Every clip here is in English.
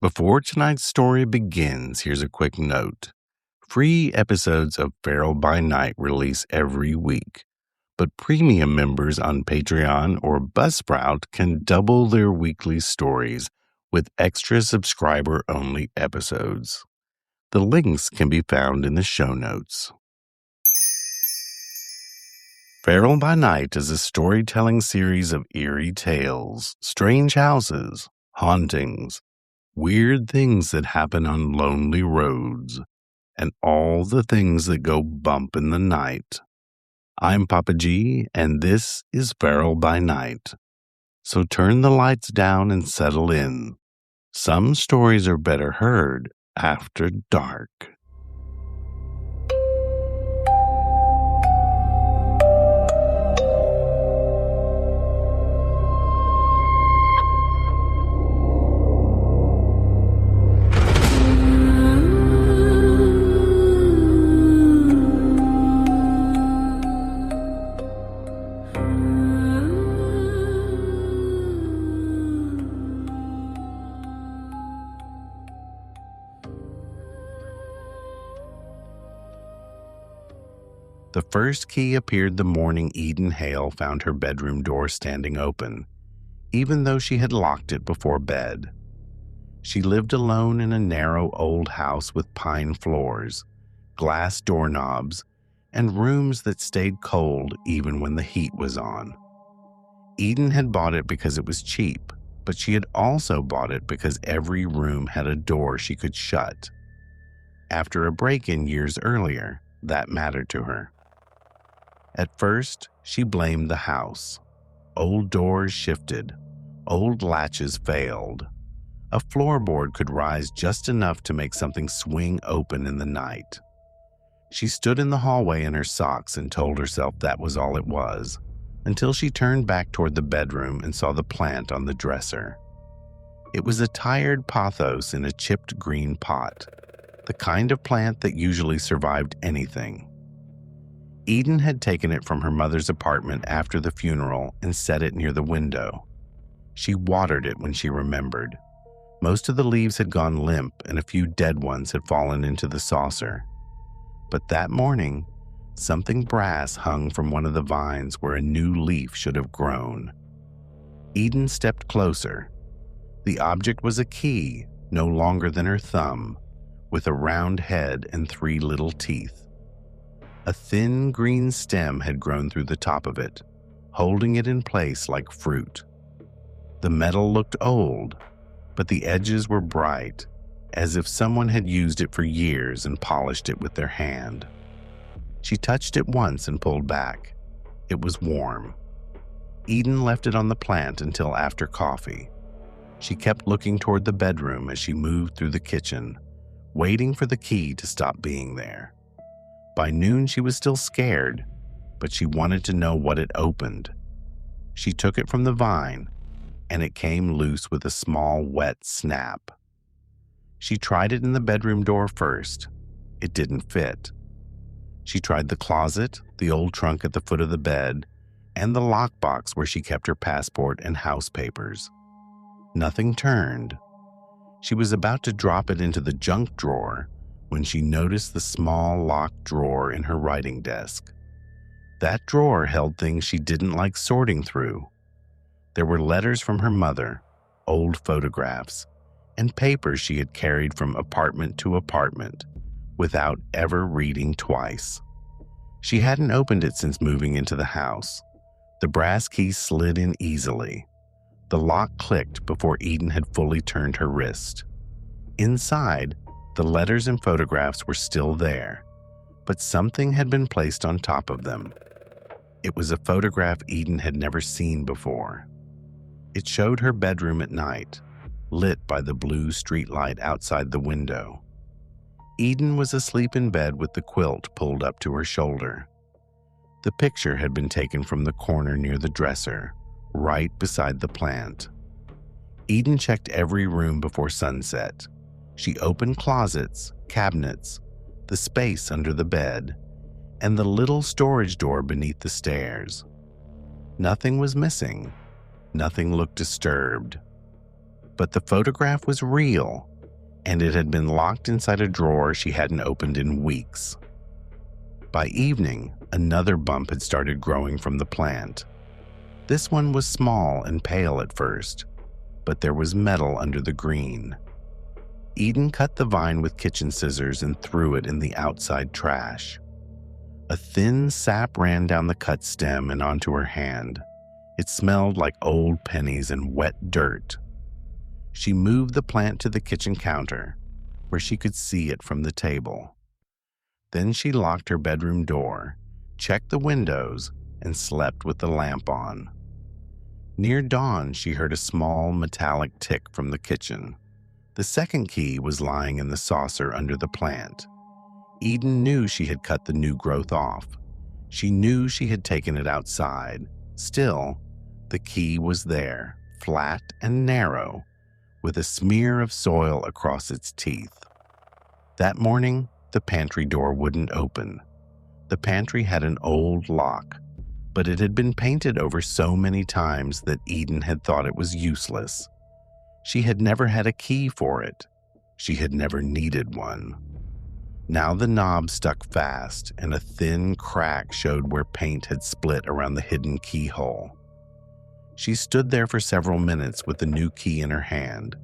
Before tonight's story begins, here's a quick note. Free episodes of Feral by Night release every week, but premium members on Patreon or Buzzsprout can double their weekly stories with extra subscriber-only episodes. The links can be found in the show notes. Feral by Night is a storytelling series of eerie tales, strange houses, hauntings, weird things that happen on lonely roads, and all the things that go bump in the night. I'm Papa G, and this is Feral by Night. So turn the lights down and settle in. Some stories are better heard after dark. The first key appeared the morning Eden Hale found her bedroom door standing open, even though she had locked it before bed. She lived alone in a narrow old house with pine floors, glass doorknobs, and rooms that stayed cold even when the heat was on. Eden had bought it because it was cheap, but she had also bought it because every room had a door she could shut. After a break-in years earlier, that mattered to her. At first, she blamed the house. Old doors shifted. Old latches failed. A floorboard could rise just enough to make something swing open in the night. She stood in the hallway in her socks and told herself that was all it was, until she turned back toward the bedroom and saw the plant on the dresser. It was a tired pothos in a chipped green pot, the kind of plant that usually survived anything. Eden had taken it from her mother's apartment after the funeral and set it near the window. She watered it when she remembered. Most of the leaves had gone limp and a few dead ones had fallen into the saucer. But that morning, something brass hung from one of the vines where a new leaf should have grown. Eden stepped closer. The object was a key, no longer than her thumb, with a round head and 3 little teeth. A thin green stem had grown through the top of it, holding it in place like fruit. The metal looked old, but the edges were bright, as if someone had used it for years and polished it with their hand. She touched it once and pulled back. It was warm. Eden left it on the plant until after coffee. She kept looking toward the bedroom as she moved through the kitchen, waiting for the key to stop being there. By noon, she was still scared, but she wanted to know what it opened. She took it from the vine, and it came loose with a small, wet snap. She tried it in the bedroom door first. It didn't fit. She tried the closet, the old trunk at the foot of the bed, and the lockbox where she kept her passport and house papers. Nothing turned. She was about to drop it into the junk drawer when she noticed the small locked drawer in her writing desk. That drawer held things she didn't like sorting through. There were letters from her mother, old photographs, and papers she had carried from apartment to apartment without ever reading twice. She hadn't opened it since moving into the house. The brass key slid in easily. The lock clicked before Eden had fully turned her wrist. Inside, the letters and photographs were still there, but something had been placed on top of them. It was a photograph Eden had never seen before. It showed her bedroom at night, lit by the blue streetlight outside the window. Eden was asleep in bed with the quilt pulled up to her shoulder. The picture had been taken from the corner near the dresser, right beside the plant. Eden checked every room before sunset. She opened closets, cabinets, the space under the bed, and the little storage door beneath the stairs. Nothing was missing. Nothing looked disturbed. But the photograph was real, and it had been locked inside a drawer she hadn't opened in weeks. By evening, another bump had started growing from the plant. This one was small and pale at first, but there was metal under the green. Eden cut the vine with kitchen scissors and threw it in the outside trash. A thin sap ran down the cut stem and onto her hand. It smelled like old pennies and wet dirt. She moved the plant to the kitchen counter, where she could see it from the table. Then she locked her bedroom door, checked the windows, and slept with the lamp on. Near dawn, she heard a small metallic tick from the kitchen. The second key was lying in the saucer under the plant. Eden knew she had cut the new growth off. She knew she had taken it outside. Still, the key was there, flat and narrow, with a smear of soil across its teeth. That morning, the pantry door wouldn't open. The pantry had an old lock, but it had been painted over so many times that Eden had thought it was useless. She had never had a key for it. She had never needed one. Now the knob stuck fast, and a thin crack showed where paint had split around the hidden keyhole. She stood there for several minutes with the new key in her hand.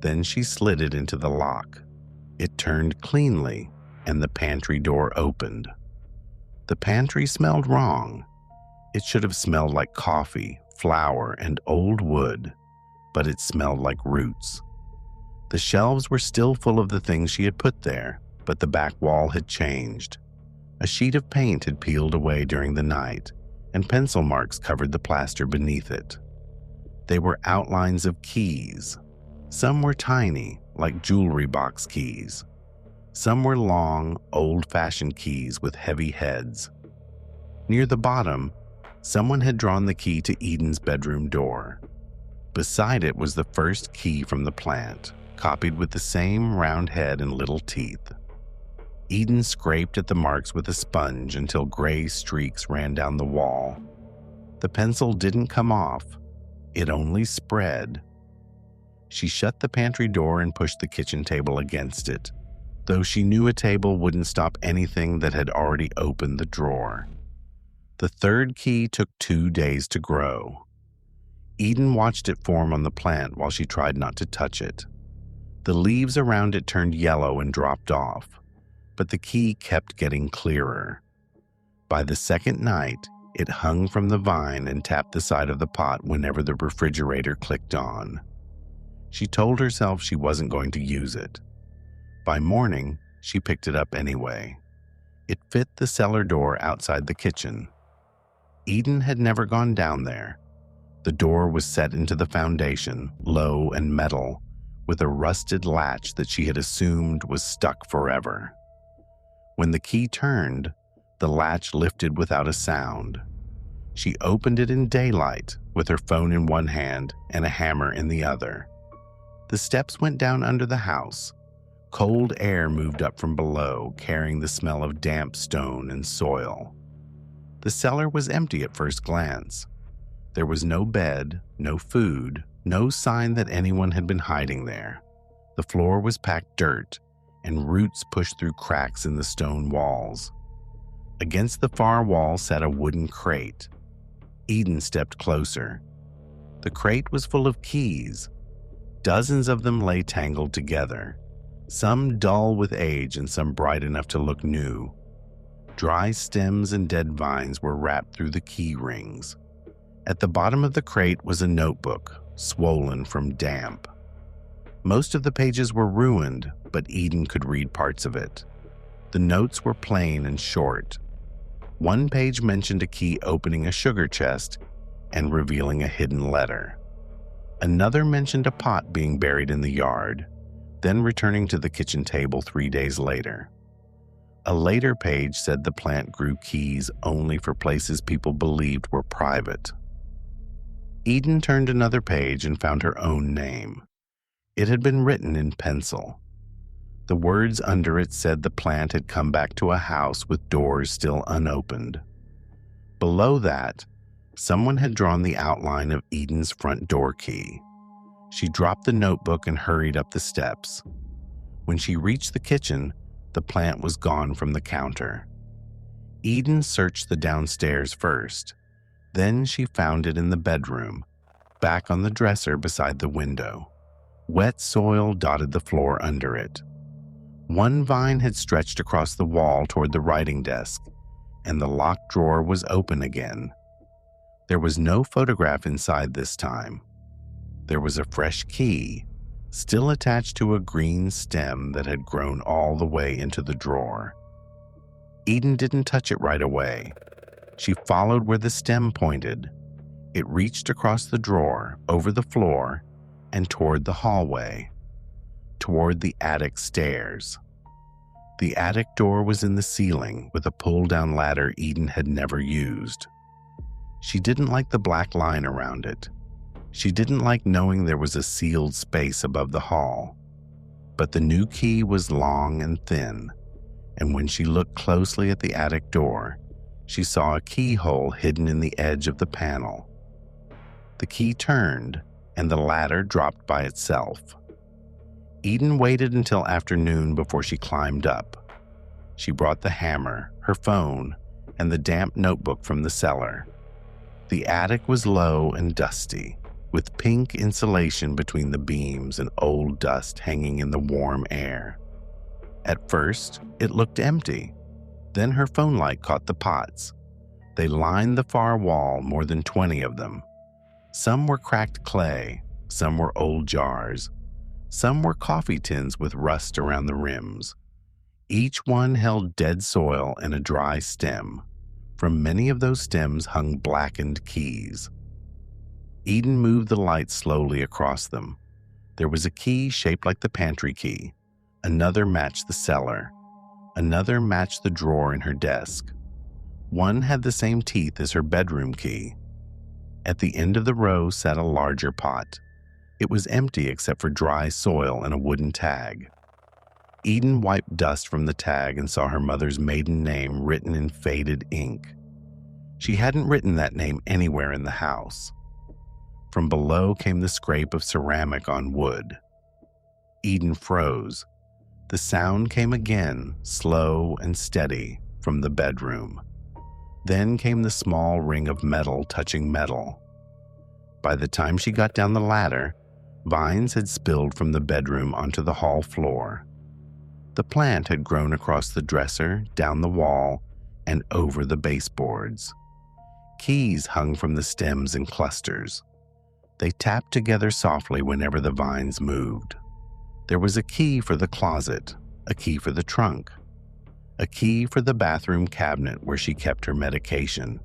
Then she slid it into the lock. It turned cleanly, and the pantry door opened. The pantry smelled wrong. It should have smelled like coffee, flour, and old wood, but it smelled like roots. The shelves were still full of the things she had put there, but the back wall had changed. A sheet of paint had peeled away during the night, and pencil marks covered the plaster beneath it. They were outlines of keys. Some were tiny, like jewelry box keys. Some were long, old-fashioned keys with heavy heads. Near the bottom, someone had drawn the key to Eden's bedroom door. Beside it was the first key from the plant, copied with the same round head and little teeth. Eden scraped at the marks with a sponge until gray streaks ran down the wall. The pencil didn't come off. It only spread. She shut the pantry door and pushed the kitchen table against it, though she knew a table wouldn't stop anything that had already opened the drawer. The third key took 2 days to grow. Eden watched it form on the plant while she tried not to touch it. The leaves around it turned yellow and dropped off, but the key kept getting clearer. By the second night, it hung from the vine and tapped the side of the pot whenever the refrigerator clicked on. She told herself she wasn't going to use it. By morning, she picked it up anyway. It fit the cellar door outside the kitchen. Eden had never gone down there. The door was set into the foundation, low and metal, with a rusted latch that she had assumed was stuck forever. When the key turned, the latch lifted without a sound. She opened it in daylight, with her phone in one hand and a hammer in the other. The steps went down under the house. Cold air moved up from below, carrying the smell of damp stone and soil. The cellar was empty at first glance. There was no bed, no food, no sign that anyone had been hiding there. The floor was packed dirt, and roots pushed through cracks in the stone walls. Against the far wall sat a wooden crate. Eden stepped closer. The crate was full of keys. Dozens of them lay tangled together, some dull with age and some bright enough to look new. Dry stems and dead vines were wrapped through the key rings. At the bottom of the crate was a notebook, swollen from damp. Most of the pages were ruined, but Eden could read parts of it. The notes were plain and short. One page mentioned a key opening a sugar chest and revealing a hidden letter. Another mentioned a pot being buried in the yard, then returning to the kitchen table 3 days later. A later page said the plant grew keys only for places people believed were private. Eden turned another page and found her own name. It had been written in pencil. The words under it said the plant had come back to a house with doors still unopened. Below that, someone had drawn the outline of Eden's front door key. She dropped the notebook and hurried up the steps. When she reached the kitchen, the plant was gone from the counter. Eden searched the downstairs first. Then she found it in the bedroom, back on the dresser beside the window. Wet soil dotted the floor under it. One vine had stretched across the wall toward the writing desk, and the locked drawer was open again. There was no photograph inside this time. There was a fresh key, still attached to a green stem that had grown all the way into the drawer. Eden didn't touch it right away. She followed where the stem pointed. It reached across the drawer, over the floor, and toward the hallway, toward the attic stairs. The attic door was in the ceiling with a pull-down ladder Eden had never used. She didn't like the black line around it. She didn't like knowing there was a sealed space above the hall. But the new key was long and thin, and when she looked closely at the attic door, she saw a keyhole hidden in the edge of the panel. The key turned, and the ladder dropped by itself. Eden waited until afternoon before she climbed up. She brought the hammer, her phone, and the damp notebook from the cellar. The attic was low and dusty, with pink insulation between the beams and old dust hanging in the warm air. At first, it looked empty. Then her phone light caught the pots. They lined the far wall, more than 20 of them. Some were cracked clay, some were old jars, some were coffee tins with rust around the rims. Each one held dead soil and a dry stem. From many of those stems hung blackened keys. Eden moved the light slowly across them. There was a key shaped like the pantry key. Another matched the cellar. Another matched the drawer in her desk. One had the same teeth as her bedroom key. At the end of the row sat a larger pot. It was empty except for dry soil and a wooden tag. Eden wiped dust from the tag and saw her mother's maiden name written in faded ink. She hadn't written that name anywhere in the house. From below came the scrape of ceramic on wood. Eden froze. The sound came again, slow and steady, from the bedroom. Then came the small ring of metal touching metal. By the time she got down the ladder, vines had spilled from the bedroom onto the hall floor. The plant had grown across the dresser, down the wall, and over the baseboards. Keys hung from the stems in clusters. They tapped together softly whenever the vines moved. There was a key for the closet, a key for the trunk, a key for the bathroom cabinet where she kept her medication,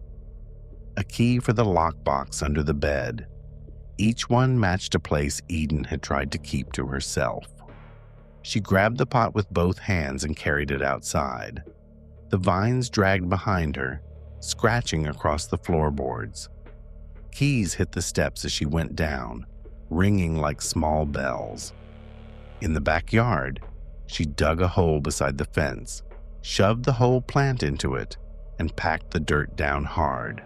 a key for the lockbox under the bed. Each one matched a place Eden had tried to keep to herself. She grabbed the pot with both hands and carried it outside. The vines dragged behind her, scratching across the floorboards. Keys hit the steps as she went down, ringing like small bells. In the backyard, she dug a hole beside the fence, shoved the whole plant into it, and packed the dirt down hard.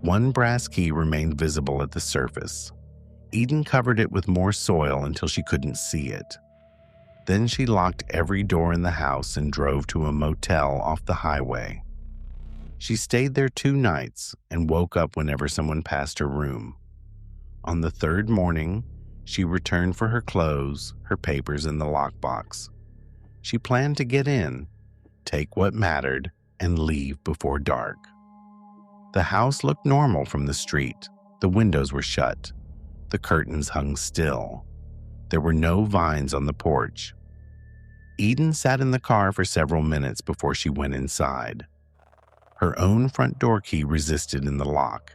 One brass key remained visible at the surface. Eden covered it with more soil until she couldn't see it. Then she locked every door in the house and drove to a motel off the highway. She stayed there 2 nights and woke up whenever someone passed her room. On the 3rd morning, she returned for her clothes, her papers, and the lockbox. She planned to get in, take what mattered, and leave before dark. The house looked normal from the street. The windows were shut. The curtains hung still. There were no vines on the porch. Eden sat in the car for several minutes before she went inside. Her own front door key resisted in the lock.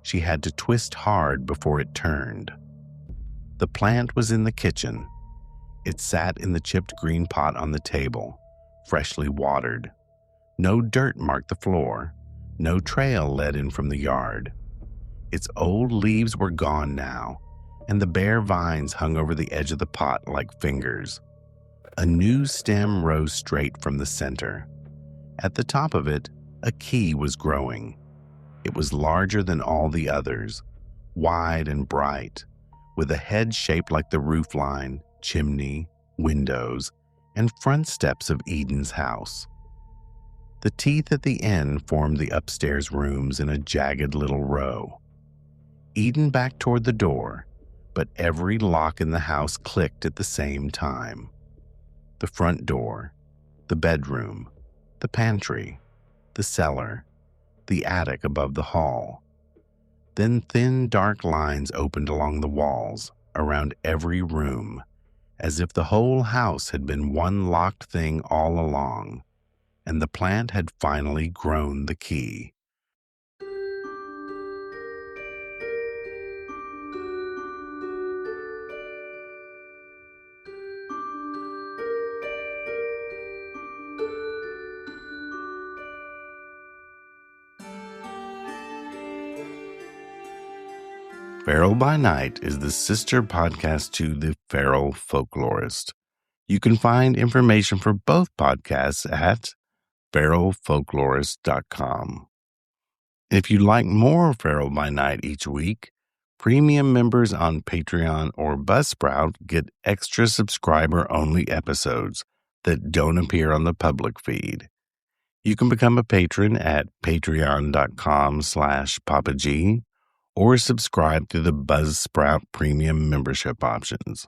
She had to twist hard before it turned. The plant was in the kitchen. It sat in the chipped green pot on the table, freshly watered. No dirt marked the floor. No trail led in from the yard. Its old leaves were gone now, and the bare vines hung over the edge of the pot like fingers. A new stem rose straight from the center. At the top of it, a key was growing. It was larger than all the others, wide and bright, with a head shaped like the roofline, chimney, windows, and front steps of Eden's house. The teeth at the end formed the upstairs rooms in a jagged little row. Eden backed toward the door, but every lock in the house clicked at the same time. The front door, the bedroom, the pantry, the cellar, the attic above the hall. Then thin, dark lines opened along the walls, around every room, as if the whole house had been one locked thing all along, and the plant had finally grown the key. Feral by Night is the sister podcast to The Feral Folklorist. You can find information for both podcasts at feralfolklorist.com. If you'd like more Feral by Night each week, premium members on Patreon or Buzzsprout get extra subscriber-only episodes that don't appear on the public feed. You can become a patron at patreon.com/PapaG or subscribe through the Buzzsprout premium membership options.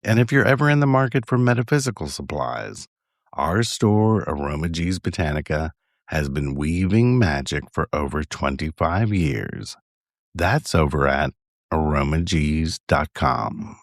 And if you're ever in the market for metaphysical supplies, our store, Aromagees Botanica, has been weaving magic for over 25 years. That's over at aromagees.com.